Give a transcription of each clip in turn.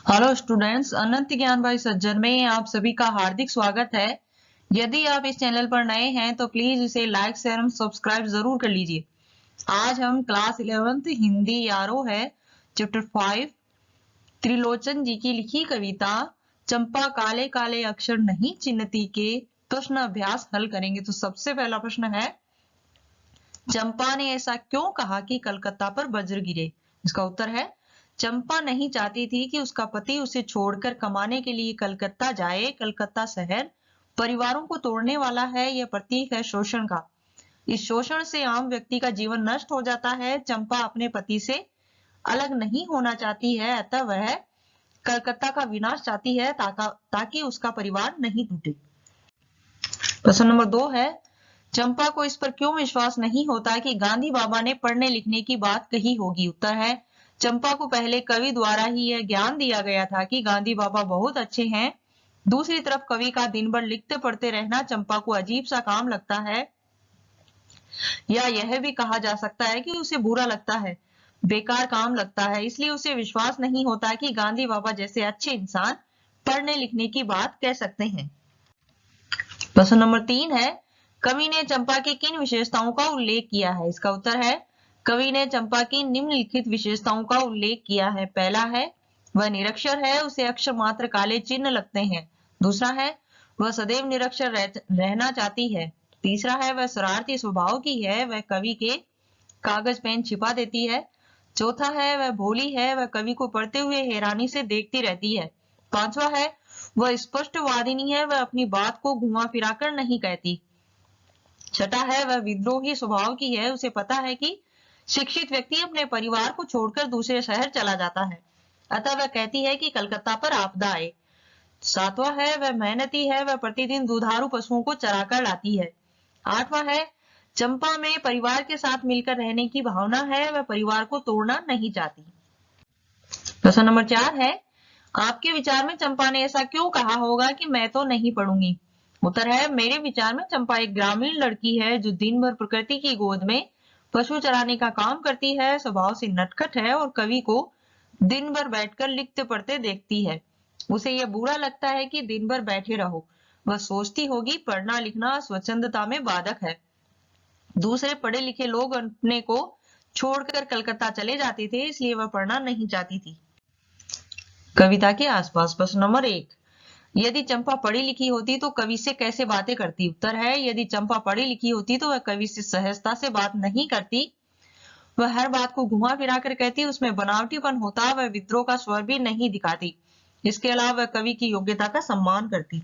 Hello students, अनंत ज्ञान भाई सज्जन में आप सभी का हार्दिक स्वागत है। यदि आप इस चैनल पर नए हैं तो प्लीज इसे लाइक शेयर और सब्सक्राइब जरूर कर लीजिए। आज हम क्लास 11th हिंदी यारो है चैप्टर 5 त्रिलोचन जी की लिखी कविता चंपा काले काले अक्षर नहीं चिन्हती के प्रश्न अभ्यास हल करेंगे। तो सबसे पहला प्रश्न है, चंपा ने ऐसा क्यों कहा कि कलकत्ता पर वज्र गिरे। इसका उत्तर है, चंपा नहीं चाहती थी कि उसका पति उसे छोड़कर कमाने के लिए कलकत्ता जाए। कलकत्ता शहर परिवारों को तोड़ने वाला है, यह प्रतीक है शोषण का। इस शोषण से आम व्यक्ति का जीवन नष्ट हो जाता है। चंपा अपने पति से अलग नहीं होना चाहती है, अतः वह कलकत्ता का विनाश चाहती है ताकि उसका परिवार नहीं टूटे। प्रश्न नंबर 2 है, चंपा को इस पर क्यों विश्वास नहीं होता कि गांधी बाबा ने पढ़ने लिखने की बात कही होगी। उत्तर है, चंपा को पहले कवि द्वारा ही यह ज्ञान दिया गया था कि गांधी बाबा बहुत अच्छे हैं। दूसरी तरफ कवि का दिन भर लिखते पढ़ते रहना चंपा को अजीब सा काम लगता है, या यह भी कहा जा सकता है कि उसे बुरा लगता है, बेकार काम लगता है। इसलिए उसे विश्वास नहीं होता कि गांधी बाबा जैसे अच्छे इंसान पढ़ने लिखने की बात कह सकते हैं। प्रश्न नंबर 3 है, कवि ने चंपा की किन विशेषताओं का उल्लेख किया है। इसका उत्तर है, कवि ने चंपा की निम्नलिखित विशेषताओं का उल्लेख किया है। पहला है, वह निरक्षर है, उसे अक्षर मात्र काले चिन्ह लगते हैं। दूसरा है, वह सदैव निरक्षर रहना चाहती है। तीसरा है, वह शरारती स्वभाव की है, वह कवि के कागज पेन छिपा देती है। चौथा है, वह भोली है, वह कवि को पढ़ते हुए हैरानी से देखती रहती है। पांचवा है, वह स्पष्टवादिनी है, वह अपनी बात को घुमा फिरा कर नहीं कहती। छठा है, वह विद्रोही स्वभाव की है, उसे पता है कि शिक्षित व्यक्ति अपने परिवार को छोड़कर दूसरे शहर चला जाता है, अतः वह कहती है कि कलकत्ता पर आपदा आए। सातवां है, वह मेहनती है, वह प्रतिदिन दुधारू पशुओं को चराकर लाती है। आठवां है, चंपा में परिवार के साथ मिलकर रहने की भावना है, वह परिवार को तोड़ना नहीं चाहती। प्रश्न नंबर 4 है, आपके विचार में चंपा ने ऐसा क्यों कहा होगा कि मैं तो नहीं पढ़ूंगी। उत्तर है, मेरे विचार में चंपा एक ग्रामीण लड़की है जो दिन भर प्रकृति की गोद में पशु चराने का काम करती है, स्वभाव से नटखट है और कवि को दिन भर बैठकर लिखते पढ़ते देखती है। उसे यह बुरा लगता है कि दिन भर बैठे रहो। वह सोचती होगी पढ़ना लिखना स्वच्छंदता में बाधक है। दूसरे पढ़े लिखे लोग अपने को छोड़कर कलकत्ता चले जाते थे, इसलिए वह पढ़ना नहीं चाहती थी। कविता के आसपास। प्रश्न नंबर 1, यदि चंपा पढ़ी लिखी होती तो कवि से कैसे बातें करती। उत्तर है, यदि चंपा पढ़ी लिखी होती तो वह कवि से सहजता से बात नहीं करती, वह हर बात को घुमा फिरा कर कहती, उसमें बनावटीपन होता, वह विद्रोह का स्वर भी नहीं दिखाती। इसके अलावा वह कवि की योग्यता का सम्मान करती।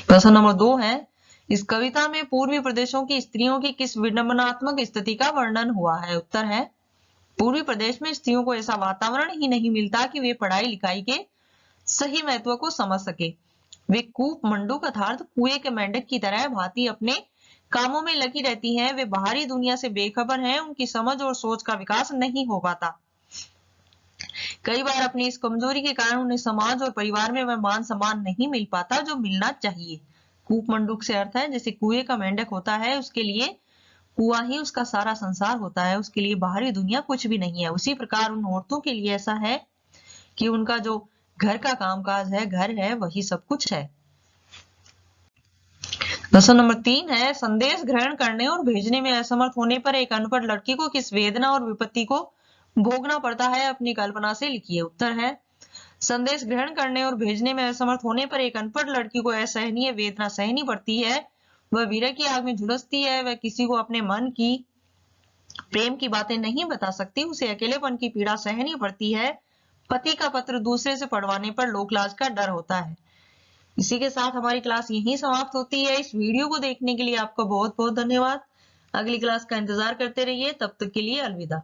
प्रश्न नंबर 2 है, इस कविता में पूर्वी प्रदेशों की स्त्रियों की किस विडंबनात्मक स्थिति का वर्णन हुआ है। उत्तर है, पूर्वी प्रदेश में स्त्रियों को ऐसा वातावरण ही नहीं मिलता कि वे पढ़ाई लिखाई के सही महत्व को समझ सके। वे कूप मंडूक अर्थात कुएं के मेंढक की तरह भांति अपने कामों में लगी रहती हैं। वे बाहरी दुनिया से बेखबर हैं, उनकी समझ और सोच का विकास नहीं हो पाता। कई बार अपनी इस कमजोरी के कारण उन्हें समाज और परिवार में वह मान सम्मान नहीं मिल पाता जो मिलना चाहिए। कूप मंडूक से अर्थ है, जैसे कुएं का मेंढक होता है, उसके लिए कुआं ही उसका सारा संसार होता है, उसके लिए बाहरी दुनिया कुछ भी नहीं है। उसी प्रकार उन औरतों के लिए ऐसा है कि उनका जो घर का कामकाज है, घर है, वही सब कुछ है। प्रश्न नंबर 3 है, संदेश ग्रहण करने और भेजने में असमर्थ होने पर एक अनपढ़ लड़की को किस वेदना और विपत्ति को भोगना पड़ता है, अपनी कल्पना से लिखिए। उत्तर है, संदेश ग्रहण करने और भेजने में असमर्थ होने पर एक अनपढ़ लड़की को असहनीय वेदना सहनी पड़ती है। वह विरह की आग में झुलसती है, वह किसी को अपने मन की प्रेम की बातें नहीं बता सकती, उसे अकेलेपन की पीड़ा सहनी पड़ती है। पति का पत्र दूसरे से पढ़वाने पर लोकलाज का डर होता है। इसी के साथ हमारी क्लास यहीं समाप्त होती है। इस वीडियो को देखने के लिए आपका बहुत बहुत धन्यवाद। अगली क्लास का इंतजार करते रहिए, तब तक के लिए अलविदा।